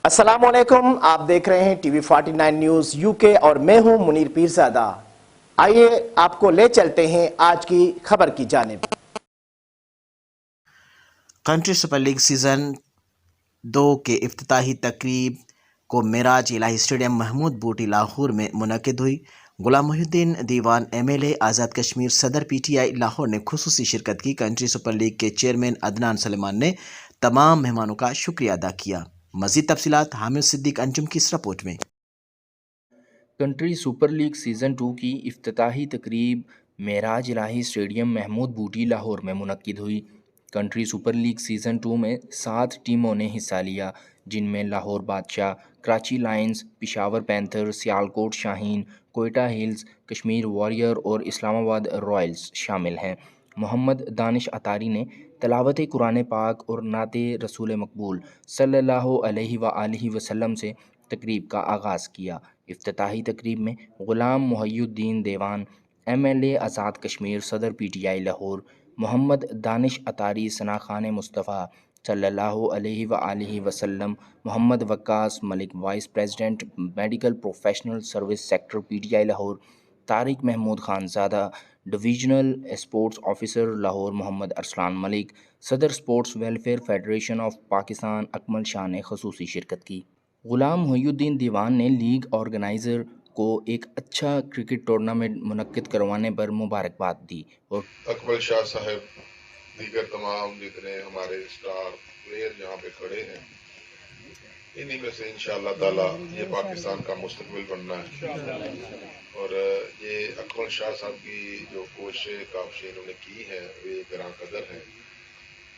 अस्सलाम वालेकुम, आप देख रहे हैं टीवी 49 न्यूज यूके और मैं हूं मुनीर पीरजादा। आइए आपको ले चलते हैं आज की खबर की जानिब। कंट्री सुपर लीग सीज़न 2 के इफ्तिताही तकरीब को मेराज इलाही स्टेडियम महमूद बूटी लाहौर में मुनक़िद हुई। गुलाम मोहिउद्दीन दीवान एमएलए आज़ाद कश्मीर सदर पीटीआई लाहौर ने खुसूसी शिरकत की। कंट्री सुपर लीग के चेयरमैन अदनान सुलेमान ने तमाम मेहमानों का शुक्रिया अदा किया। मज़ीद तफसीलात हामिद सिद्दीक अंजुम की इस रिपोर्ट में। कंट्री सुपर लीग सीज़न 2 की इफ्तिताही तकरीब मेराज इलाही स्टेडियम महमूद बूटी लाहौर में मुनक़िद हुई। कंट्री सुपर लीग सीज़न 2 में 7 टीमों ने हिस्सा लिया, जिनमें लाहौर बादशाह, Karachi Lions, Peshawar panther, Sialkot Shaheen, Quetta hills, Kashmir warrior और इस्लामाबाद रॉयल्स शामिल हैं। मोहम्मद दानिश अतारी ने तिलावत कुरान पाक और नाते रसूल मकबूल सल्लल्लाहु अलैहि वसल्लम से तकरीब का आगाज़ किया। इफ्तिताही तकरीब में गुलाम मोहिउद्दीन देवान एमएलए आज़ाद कश्मीर सदर पीटीआई लाहौर, मोहम्मद दानिश अतारी सना खान मुस्तफ़ा सल्लल्लाहु अलैहि वसल्लम, Mohammad Waqqas Malik vice president medical professional service sector PTI Lahore, Tariq Mahmood Khanzada divisional sports officer Lahore, Mohammad Arsalan Malik सदर sports welfare federation of Pakistan Akmal Shah ने खसूसी शिरकत की। गुलाम मोहिउद्दीन दीवान ने लीग ऑर्गेनाइज़र को एक अच्छा क्रिकेट टूर्नामेंट मुनक्किद करवाने पर मुबारकबाद दी और अकमल शाह साहब, दीगर तमाम जितने हमारे स्टार प्लेयर यहाँ पे खड़े हैं, इन्हीं में से इंशाअल्लाह ताला ये पाकिस्तान का मुस्तकबिल बनना है। और ये अकमल शाह साहब की जो कोशिश काफी इन्होंने की है वे ग्रां कदर हैं।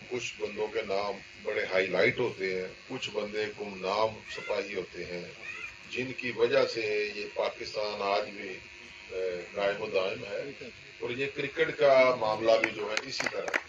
कुछ बंदों के नाम बड़े हाईलाइट होते हैं, कुछ बंदे गुमनाम सिपाही होते हैं, जिनकी वजह से ये पाकिस्तान आज भी कायम दायम है। और ये क्रिकेट का मामला भी जो है इसी तरह।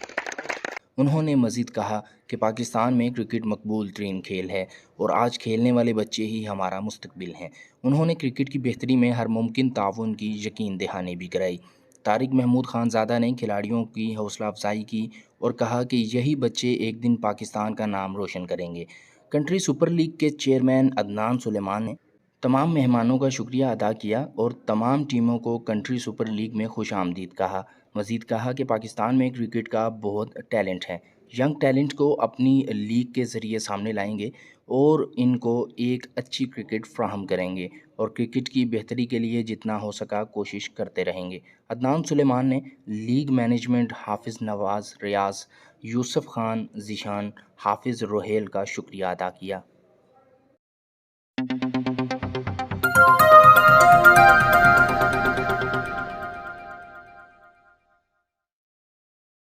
उन्होंने मज़ीद कहा कि पाकिस्तान में क्रिकेट मकबूल तरीन खेल है और आज खेलने वाले बच्चे ही हमारा मुस्तकबिल हैं। उन्होंने क्रिकेट की बेहतरी में हर मुमकिन ताउन की यकीन दहानी भी कराई। तारिक महमूद खानज़ादा ने खिलाड़ियों की हौसला अफजाई की और कहा कि यही बच्चे एक दिन पाकिस्तान का नाम रोशन करेंगे। कंट्री सुपर लीग के चेयरमैन अदनान सुलेमान ने तमाम मेहमानों का शुक्रिया अदा किया और तमाम टीमों को कंट्री सुपर लीग में खुश आमदीद कहा। मज़ीद कहा कि पाकिस्तान में क्रिकेट का बहुत टैलेंट है, यंग टैलेंट को अपनी लीग के ज़रिए सामने लाएंगे और इनको एक अच्छी क्रिकेट फ्राहम करेंगे और क्रिकेट की बेहतरी के लिए जितना हो सका कोशिश करते रहेंगे। अदनान सुलेमान ने लीग मैनेजमेंट हाफिज़ नवाज़ रियाज, यूसुफ खान जीशान, हाफिज़ रोहेल का शुक्रिया अदा किया।